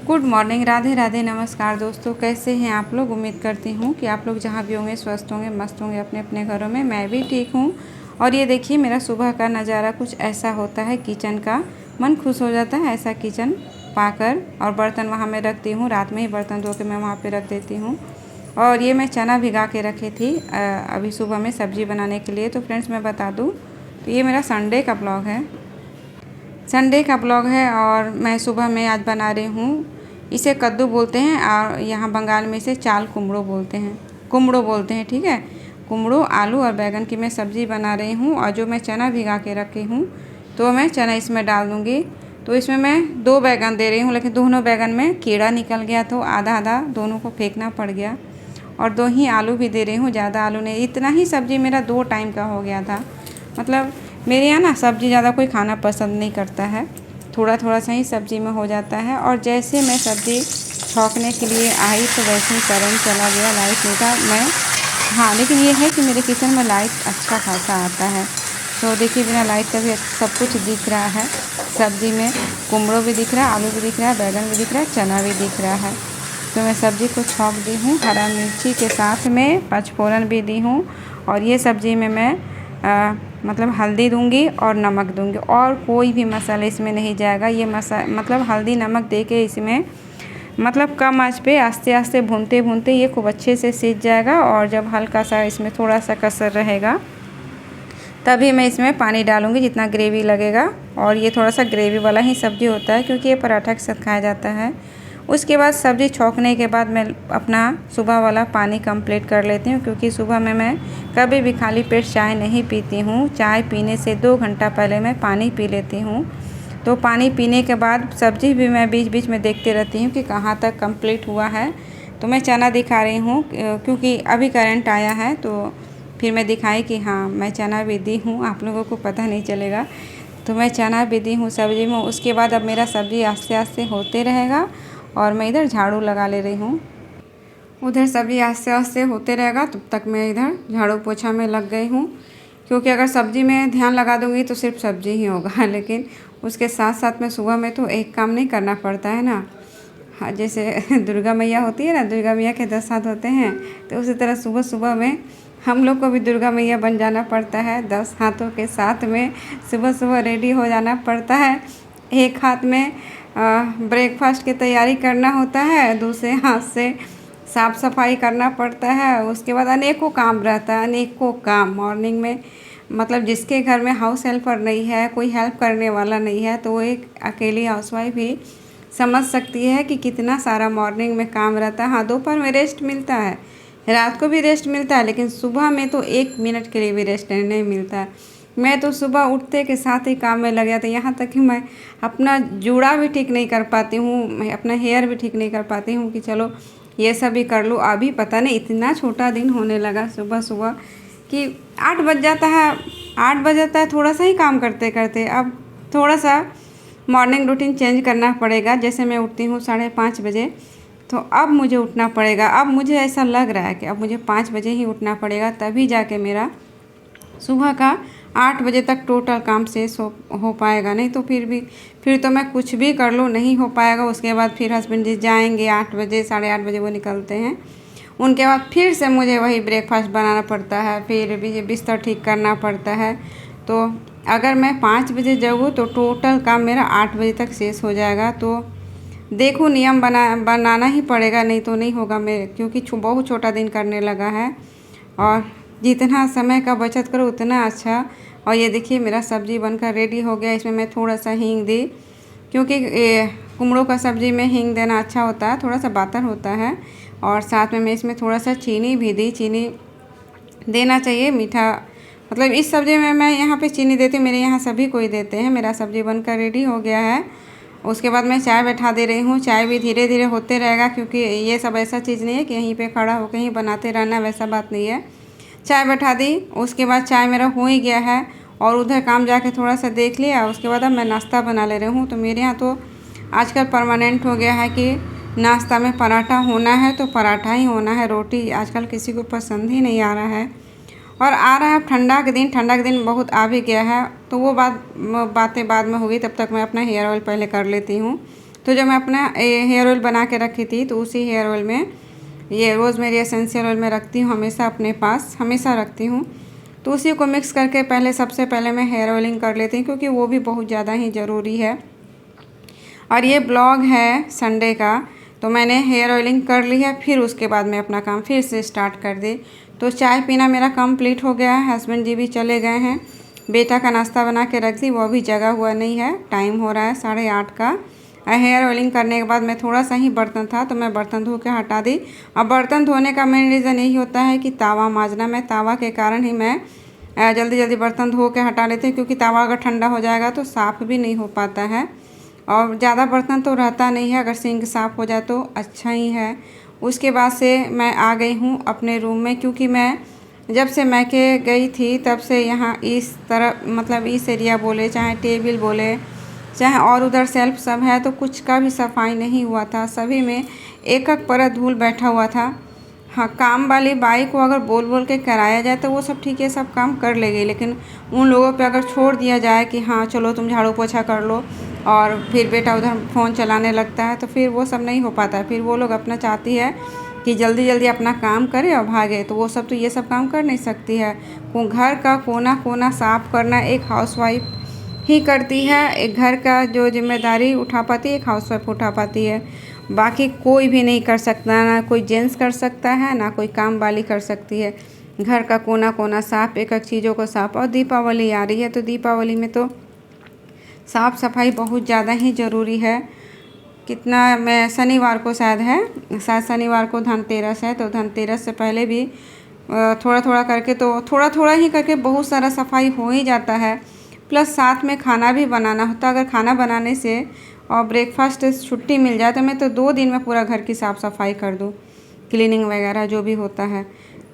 Good morning, Radhe Radhe, नमस्कार दोस्तों। कैसे हैं आप लोग? उम्मीद करती हूँ कि आप लोग जहाँ भी होंगे स्वस्थ होंगे, मस्त होंगे अपने अपने घरों में। मैं भी ठीक हूँ। और ये देखिए मेरा सुबह का नज़ारा कुछ ऐसा होता है, किचन का मन खुश हो जाता है ऐसा किचन पाकर। और बर्तन वहाँ मैं रखती हूँ, रात में ही बर्तन धो के मैं वहाँ पर रख देती हूँ। और ये मैं चना भिगा के रखी थी अभी सुबह में सब्ज़ी बनाने के लिए। तो फ्रेंड्स मैं बता दूँ, तो ये मेरा संडे का ब्लॉग है और मैं सुबह में आज बना रही हूँ। इसे कद्दू बोलते हैं और यहाँ बंगाल में इसे चाल कुमड़ो बोलते हैं, ठीक है। कुमड़ो, आलू और बैगन की मैं सब्ज़ी बना रही हूँ। और जो मैं चना भिगा के रखी हूँ तो मैं चना इसमें डाल दूँगी। तो इसमें मैं 2 बैगन दे रही हूँ, लेकिन दोनों बैगन में कीड़ा निकल गया तो आधा आधा दोनों को फेंकना पड़ गया। और 2 ही आलू भी दे रही हूँ, ज़्यादा आलू नहीं। इतना ही सब्ज़ी मेरा 2 टाइम का हो गया था। मतलब मेरे यहाँ ना सब्ज़ी ज़्यादा कोई खाना पसंद नहीं करता है, थोड़ा थोड़ा सा ही सब्ज़ी में हो जाता है। और जैसे मैं सब्ज़ी छौंकने के लिए आई तो वैसे ही करंट चला गया, लाइट नहीं था। हाँ, लेकिन ये है कि मेरे किचन में लाइट अच्छा खासा आता है। तो देखिए बिना लाइट का भी सब कुछ दिख रहा है। सब्ज़ी में कुमड़ो भी दिख रहा है, आलू भी दिख रहा है, बैगन भी दिख रहा है, चना भी दिख रहा है। तो मैं सब्ज़ी को छौंक दी हूँ, हरा मिर्ची के साथ में पचफोरन भी दी हूँ। और ये सब्ज़ी में मैं मतलब हल्दी दूंगी और नमक दूंगी, और कोई भी मसाला इसमें नहीं जाएगा। ये मतलब हल्दी नमक दे के इसमें मतलब कम आंच पे आस्ते आस्ते भूनते भूनते ये खूब अच्छे से सीज जाएगा। और जब हल्का सा इसमें थोड़ा सा कसर रहेगा तभी मैं इसमें पानी डालूँगी जितना ग्रेवी लगेगा। और ये थोड़ा सा ग्रेवी वाला ही सब्ज़ी होता है क्योंकि ये पराठा के साथ खाया जाता है। उसके बाद सब्ज़ी छौंकने के बाद मैं अपना सुबह वाला पानी कंप्लीट कर लेती हूँ, क्योंकि सुबह में मैं कभी भी खाली पेट चाय नहीं पीती हूँ। चाय पीने से 2 घंटा पहले मैं पानी पी लेती हूँ। तो पानी पीने के बाद सब्ज़ी भी मैं बीच बीच में देखते रहती हूँ कि कहाँ तक कंप्लीट हुआ है। तो मैं चना दिखा रही हूँ क्योंकि अभी करंट आया है, तो फिर मैं दिखाई कि हाँ मैं चना भी दी हूँ, आप लोगों को पता नहीं चलेगा। तो मैं चना भी दी हूँ सब्ज़ी में। उसके बाद अब मेरा सब्ज़ी आस्ते आस्ते होते रहेगा और मैं इधर झाड़ू लगा ले रही हूँ। उधर सब्ज़ी आस्ते आस्ते होते रहेगा, तब तक मैं इधर झाड़ू पोछा में लग गई हूँ। क्योंकि अगर सब्ज़ी में ध्यान लगा दूँगी तो सिर्फ सब्ज़ी ही होगा, लेकिन उसके साथ साथ में सुबह में तो एक काम नहीं करना पड़ता है ना। हाँ, जैसे दुर्गा मैया होती है ना, दुर्गा मैया के 10 हाथ होते हैं, तो उसी तरह सुबह सुबह में हम लोग को भी दुर्गा मैया बन जाना पड़ता है। 10 हाथों के साथ में सुबह सुबह रेडी हो जाना पड़ता है। एक हाथ में ब्रेकफास्ट की तैयारी करना होता है, दूसरे हाथ से साफ़ सफाई करना पड़ता है। उसके बाद अनेकों काम रहता है, अनेकों काम मॉर्निंग में। मतलब जिसके घर में हाउस हेल्पर नहीं है, कोई हेल्प करने वाला नहीं है, तो वो एक अकेली हाउसवाइफ भी समझ सकती है कि कितना सारा मॉर्निंग में काम रहता है। हाँ, दोपहर में रेस्ट मिलता है, रात को भी रेस्ट मिलता है, लेकिन सुबह में तो 1 मिनट के लिए भी रेस्ट नहीं मिलता है। मैं तो सुबह उठते के साथ ही काम में लग जाती हूँ। यहाँ तक कि मैं अपना जूड़ा भी ठीक नहीं कर पाती हूँ, मैं अपना हेयर भी ठीक नहीं कर पाती हूँ कि चलो ये सब भी कर लूँ। अभी पता नहीं इतना छोटा दिन होने लगा सुबह सुबह कि 8 बज जाता है। 8 बज जाता है थोड़ा सा ही काम करते करते। अब थोड़ा सा मॉर्निंग रूटीन चेंज करना पड़ेगा। जैसे मैं उठती हूँ 5:30 बजे, तो अब मुझे उठना पड़ेगा। अब मुझे ऐसा लग रहा है कि अब मुझे 5 बजे ही उठना पड़ेगा, तभी जाके मेरा सुबह का 8 बजे तक टोटल काम शेष हो पाएगा। नहीं तो फिर तो मैं कुछ भी कर लूँ नहीं हो पाएगा। उसके बाद फिर हस्बैंड जी जाएंगे 8 बजे, 8:30 बजे वो निकलते हैं। उनके बाद फिर से मुझे वही ब्रेकफास्ट बनाना पड़ता है, फिर भी बिस्तर ठीक करना पड़ता है। तो अगर मैं 5 बजे जगूँ तो टोटल काम मेरा 8 बजे तक शेष हो जाएगा। तो देखो नियम बनाना ही पड़ेगा, नहीं तो नहीं होगा मेरे, क्योंकि बहुत छोटा दिन करने लगा है। और जितना समय का बचत करो उतना अच्छा। और ये देखिए मेरा सब्ज़ी बनकर रेडी हो गया। इसमें मैं थोड़ा सा हींग दी, क्योंकि कुमड़ों का सब्ज़ी में हींग देना अच्छा होता है, थोड़ा सा बातर होता है। और साथ में मैं इसमें थोड़ा सा चीनी भी दी। चीनी देना चाहिए, मीठा मतलब इस सब्ज़ी में मैं यहाँ पे चीनी देती हूँ, मेरे यहाँ सभी कोई देते हैं। मेरा सब्ज़ी बनकर रेडी हो गया है। उसके बाद मैं चाय बैठा दे रही हूँ। चाय भी धीरे धीरे होते रहेगा, क्योंकि ये सब ऐसा चीज़ नहीं है कि यहीं पे खड़ा होकर ही बनाते रहना, वैसा बात नहीं है। चाय बैठा दी, उसके बाद चाय मेरा हो ही गया है। और उधर काम जाके थोड़ा सा देख लिया। उसके बाद अब मैं नाश्ता बना ले रही हूँ। तो मेरे यहाँ तो आजकल परमानेंट हो गया है कि नाश्ता में पराठा होना है तो पराठा ही होना है। रोटी आजकल किसी को पसंद ही नहीं आ रहा है। और आ रहा है ठंडा के दिन बहुत आ भी गया है, तो वो बातें बाद में होगी। तब तक मैं अपना हेयर ऑयल पहले कर लेती हूँ। तो जब मैं अपना हेयर ऑयल बना के रखी थी तो उसी हेयर ऑयल में ये रोज़मेरी एसेंशियल ऑयल मैं रखती हूँ हमेशा अपने पास, हमेशा रखती हूँ। तो उसी को मिक्स करके पहले सबसे पहले मैं हेयर ऑयलिंग कर लेती हूँ, क्योंकि वो भी बहुत ज़्यादा ही ज़रूरी है। और ये ब्लॉग है संडे का, तो मैंने हेयर ऑयलिंग कर ली है, फिर उसके बाद मैं अपना काम फिर से स्टार्ट कर दी। तो चाय पीना मेरा कंप्लीट हो गया है, हस्बैंड जी भी चले गए हैं। बेटा का नाश्ता बना के रख दी, वो अभी जगा हुआ नहीं है, टाइम हो रहा है 8:30 का। हेयर ऑयलिंग करने के बाद मैं थोड़ा सा ही बर्तन था तो मैं बर्तन धो के हटा दी। अब बर्तन धोने का मेन रीज़न यही होता है कि तवा मांजना, मैं तवा के कारण ही मैं जल्दी जल्दी बर्तन धो के हटा लेती हूँ, क्योंकि तवा अगर ठंडा हो जाएगा तो साफ़ भी नहीं हो पाता है। और ज़्यादा बर्तन तो रहता नहीं है, अगर सिंक साफ़ हो जाए तो अच्छा ही है। उसके बाद से मैं आ गई हूँ अपने रूम में, क्योंकि मैं जब से मैके गई थी तब से यहाँ इस तरफ मतलब इस एरिया बोले, चाहे टेबल बोले, चाहे और उधर सेल्फ सब है, तो कुछ का भी सफाई नहीं हुआ था। सभी में एक एक परत धूल बैठा हुआ था। हाँ, काम वाली बाई को अगर बोल बोल के कराया जाए तो वो सब ठीक है, सब काम कर लेगी, लेकिन उन लोगों पे अगर छोड़ दिया जाए कि हाँ चलो तुम झाड़ू पोछा कर लो, और फिर बेटा उधर फ़ोन चलाने लगता है, तो फिर वो सब नहीं हो पाता है। फिर वो लोग अपना चाहती है कि जल्दी जल्दी अपना काम करे और भागे, तो वो सब तो ये सब काम कर नहीं सकती है। घर का कोना कोना साफ़ करना एक हाउसवाइफ ही करती है। एक घर का जो जिम्मेदारी उठा पाती है एक हाउसवाइफ उठा पाती है, बाकी कोई भी नहीं कर सकता। ना कोई जेंट्स कर सकता है, ना कोई काम वाली कर सकती है। घर का कोना कोना साफ़, एक एक चीज़ों को साफ़। और दीपावली आ रही है तो दीपावली में तो साफ़ सफाई बहुत ज़्यादा ही ज़रूरी है। कितना मैं शनिवार को शायद है, शायद शनिवार को धनतेरस है, तो धनतेरस से पहले भी थोड़ा थोड़ा करके, तो थोड़ा थोड़ा ही करके बहुत सारा सफाई हो ही जाता है। प्लस साथ में खाना भी बनाना होता है। अगर खाना बनाने से और ब्रेकफास्ट छुट्टी मिल जाए तो मैं तो 2 दिन में पूरा घर की साफ़ सफाई कर दूँ, क्लीनिंग वगैरह जो भी होता है।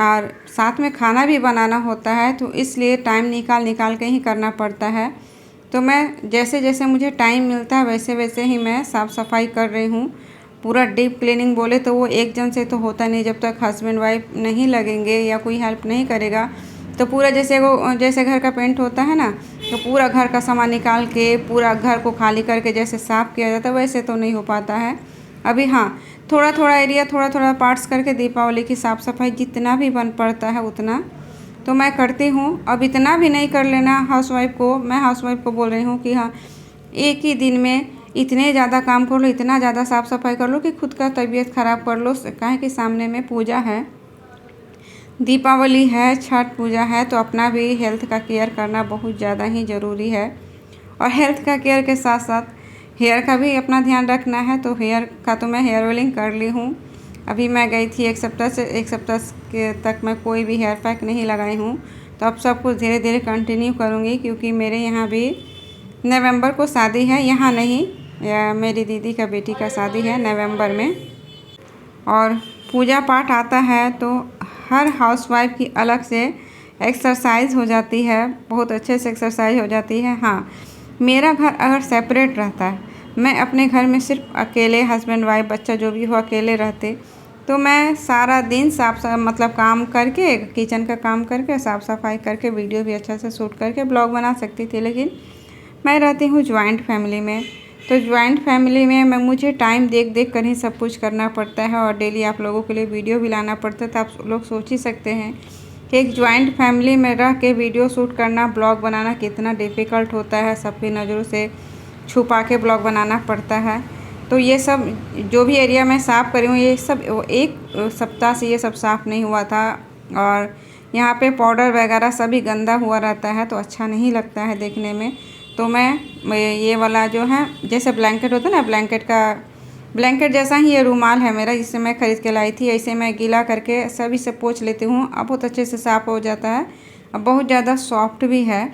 और साथ में खाना भी बनाना होता है, तो इसलिए टाइम निकाल निकाल के ही करना पड़ता है। तो मैं जैसे जैसे मुझे टाइम मिलता है वैसे वैसे ही मैं साफ़ सफाई कर रही हूँ। पूरा डीप क्लीनिंग बोले तो वो एक जन से तो होता नहीं, जब तक हस्बैंड वाइफ नहीं लगेंगे या कोई हेल्प नहीं करेगा तो पूरा जैसे घर का पेंट होता है ना, तो पूरा घर का सामान निकाल के पूरा घर को खाली करके जैसे साफ़ किया जाता है वैसे तो नहीं हो पाता है अभी। हाँ, थोड़ा थोड़ा एरिया, थोड़ा थोड़ा पार्ट्स करके दीपावली की साफ़ सफाई जितना भी बन पड़ता है उतना तो मैं करती हूँ। अब इतना भी नहीं कर लेना हाउसवाइफ को, मैं हाउसवाइफ को बोल रही हूँ कि हाँ, एक ही दिन में इतने ज़्यादा काम कर लो, इतना ज़्यादा साफ़ सफाई कर लो कि खुद का तबीयत ख़राब कर लो। काहे कि सामने में पूजा है, दीपावली है, छठ पूजा है, तो अपना भी हेल्थ का केयर करना बहुत ज़्यादा ही ज़रूरी है। और हेल्थ का केयर के साथ साथ हेयर का भी अपना ध्यान रखना है। तो हेयर का तो मैं हेयर ऑयलिंग कर ली हूँ। अभी मैं गई थी एक सप्ताह के तक मैं कोई भी हेयर पैक नहीं लगाई हूँ, तो अब सब कुछ धीरे धीरे कंटिन्यू करूँगी, क्योंकि मेरे यहाँ भी नवंबर को शादी है, यहाँ नहीं, मेरी दीदी का बेटी का शादी है नवंबर में। और पूजा पाठ आता है तो हर हाउसवाइफ की अलग से एक्सरसाइज हो जाती है, बहुत अच्छे से एक्सरसाइज हो जाती है। हाँ, मेरा घर अगर सेपरेट रहता है, मैं अपने घर में सिर्फ अकेले हस्बैंड वाइफ बच्चा जो भी हो अकेले रहते, तो मैं सारा दिन मतलब काम करके, किचन का काम करके, साफ़ सफाई करके, वीडियो भी अच्छा से शूट करके ब्लॉग बना सकती थी। लेकिन मैं रहती हूँ जॉइंट फैमिली में, तो जॉइंट फैमिली में मुझे टाइम देख देख कर ही सब कुछ करना पड़ता है, और डेली आप लोगों के लिए वीडियो भी लाना पड़ता है। तो आप लोग सोच ही सकते हैं कि एक जॉइंट फैमिली में रह के वीडियो शूट करना, ब्लॉग बनाना कितना डिफ़िकल्ट होता है। सबकी नज़रों से छुपा के ब्लॉग बनाना पड़ता है। तो ये सब जो भी एरिया मैं साफ़ करी हूँ, ये सब एक सप्ताह से ये सब साफ़ नहीं हुआ था, और यहाँ पे पाउडर वगैरह सभी गंदा हुआ रहता है, तो अच्छा नहीं लगता है देखने में। तो मैं ये वाला जो है, जैसे ब्लैंकेट होता है ना, ब्लैंकेट जैसा ही ये रुमाल है मेरा, जिससे मैं ख़रीद के लाई थी, ऐसे मैं गीला करके सभी से पोंछ लेती हूँ। अब बहुत अच्छे से साफ़ हो जाता है, अब बहुत ज़्यादा सॉफ्ट भी है।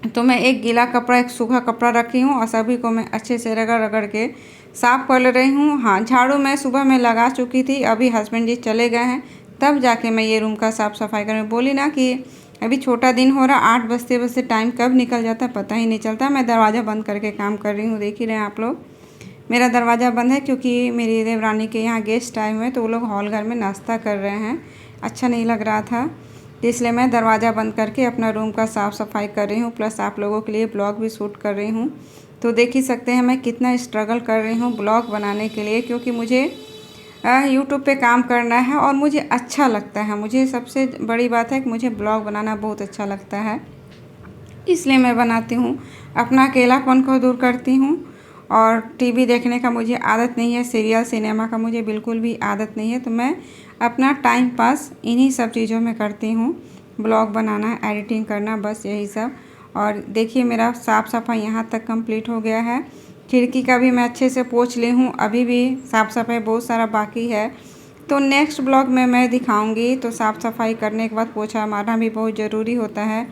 तो मैं एक गीला कपड़ा, एक सूखा कपड़ा रखी हूँ, और सभी को मैं अच्छे से रगड़ रगड़ के साफ़ कर ले रही हूँ। हाँ, झाड़ू मैं सुबह में लगा चुकी थी, अभी हस्बैंड जी चले गए हैं तब जाके मैं ये रूम का साफ़ सफाई कर बोली ना कि अभी छोटा दिन हो रहा, 8 बजते बजते टाइम कब निकल जाता है पता ही नहीं चलता। मैं दरवाज़ा बंद करके काम कर रही हूँ, देख ही रहे हैं आप लोग, मेरा दरवाज़ा बंद है, क्योंकि मेरी देवरानी के यहाँ गेस्ट आए हुए हैं, तो वो लोग हॉल घर में नाश्ता कर रहे हैं, अच्छा नहीं लग रहा था, तो इसलिए मैं दरवाज़ा बंद करके अपना रूम का साफ़ सफाई कर रही हूँ, प्लस आप लोगों के लिए ब्लॉग भी शूट कर रही हूँ। तो देख ही सकते हैं मैं कितना स्ट्रगल कर रही हूँ ब्लॉग बनाने के लिए, क्योंकि मुझे यूट्यूब पे काम करना है और मुझे अच्छा लगता है। मुझे सबसे बड़ी बात है कि मुझे ब्लॉग बनाना बहुत अच्छा लगता है, इसलिए मैं बनाती हूँ। अपना अकेलापन को दूर करती हूँ। और टीवी देखने का मुझे आदत नहीं है, सीरियल सिनेमा का मुझे बिल्कुल भी आदत नहीं है। तो मैं अपना टाइम पास इन्हीं सब चीज़ों में करती हूँ, ब्लॉग बनाना, एडिटिंग करना, बस यही सब। और देखिए मेरा साफ़ सफाई यहाँ तक कंप्लीट हो गया है। खिड़की का भी मैं अच्छे से पोंछ ली हूँ, अभी भी साफ़ सफाई बहुत सारा बाकी है। तो नेक्स्ट ब्लॉग में मैं दिखाऊंगी। तो साफ़ सफाई करने के बाद पोछा मारना भी बहुत ज़रूरी होता है,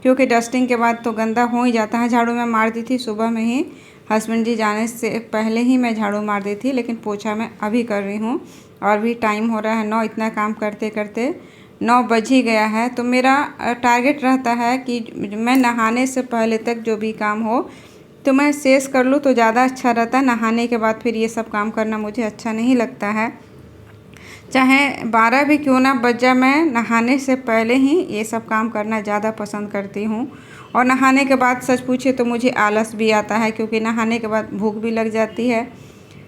क्योंकि डस्टिंग के बाद तो गंदा हो ही जाता है। झाड़ू मैं मार दी थी सुबह में ही, हस्बैंड जी जाने से पहले ही मैं झाड़ू मार दी थी, लेकिन पोछा मैं अभी कर रही हूँ। और भी टाइम हो रहा है 9, इतना काम करते करते 9 बज ही गया है। तो मेरा टारगेट रहता है कि मैं नहाने से पहले तक जो भी काम हो तो मैं शेष कर लूँ तो ज़्यादा अच्छा रहता है। नहाने के बाद फिर ये सब काम करना मुझे अच्छा नहीं लगता है। चाहे 12 भी क्यों ना बज जाए, मैं नहाने से पहले ही ये सब काम करना ज़्यादा पसंद करती हूँ। और नहाने के बाद सच पूछे तो मुझे आलस भी आता है, क्योंकि नहाने के बाद भूख भी लग जाती है।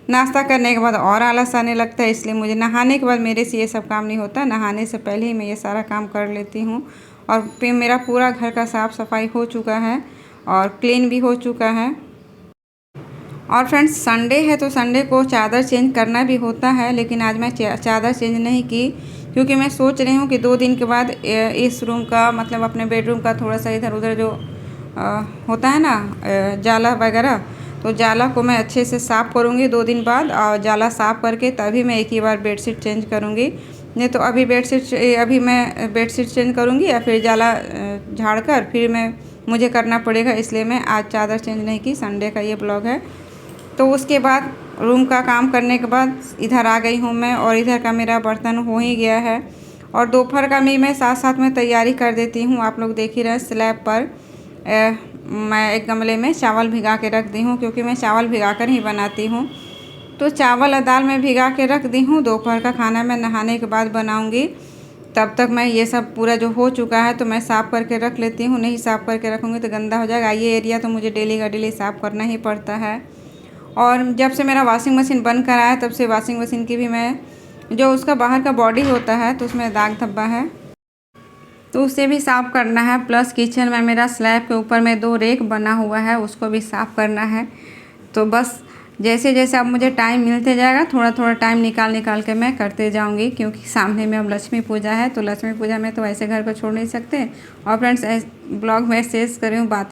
नाश्ता करने के बाद और आलस आने लगता है, इसलिए मुझे नहाने के बाद मेरे से ये सब काम नहीं होता। नहाने से पहले ही मैं ये सारा काम कर लेती हूँ। और फिर मेरा पूरा घर का साफ़ सफाई हो चुका है और क्लीन भी हो चुका है। और फ्रेंड्स संडे है तो संडे को चादर चेंज करना भी होता है, लेकिन आज मैं चादर चेंज नहीं की, क्योंकि मैं सोच रही हूँ कि 2 दिन के बाद इस रूम का, मतलब अपने बेडरूम का थोड़ा सा इधर उधर जो होता है ना जाला वगैरह, तो जाला को मैं अच्छे से साफ़ करूँगी 2 दिन बाद। और जाला साफ़ करके तभी मैं एक ही बार बेडशीट चेंज करूँगी। नहीं तो अभी मैं बेडशीट चेंज करूँगी या फिर जाला झाड़ कर फिर मुझे करना पड़ेगा, इसलिए मैं आज चादर चेंज नहीं की। संडे का ये ब्लॉग है। तो उसके बाद रूम का काम करने के बाद इधर आ गई हूँ मैं, और इधर का मेरा बर्तन हो ही गया है। और दोपहर का भी मैं साथ साथ में तैयारी कर देती हूँ। आप लोग देख ही रहे हैं, स्लैब पर मैं एक गमले में चावल भिगा के रख दी हूँ, क्योंकि मैं चावल भिगा कर ही बनाती हूँ। तो चावल और दाल मैं भिगा के रख दी हूँ। दोपहर का खाना मैं नहाने के बाद बनाऊँगी। तब तक मैं ये सब पूरा जो हो चुका है तो मैं साफ़ करके रख लेती हूँ। नहीं साफ़ करके रखूँगी तो गंदा हो जाएगा। ये एरिया तो मुझे डेली का डेली साफ़ करना ही पड़ता है। और जब से मेरा वॉशिंग मशीन बन कर आया तब से वॉशिंग मशीन की भी मैं, जो उसका बाहर का बॉडी होता है तो उसमें दाग धब्बा है, तो उसे भी साफ़ करना है। प्लस किचन में मेरा स्लैब के ऊपर में 2 रेक बना हुआ है, उसको भी साफ़ करना है। तो बस जैसे जैसे अब मुझे टाइम मिलते जाएगा, थोड़ा थोड़ा टाइम निकाल के मैं करते जाऊंगी, क्योंकि सामने में अब लक्ष्मी पूजा है। तो लक्ष्मी पूजा में तो ऐसे घर को छोड़ नहीं सकते। और फ्रेंड्स ब्लॉग में शेष कर रही हूँ बात।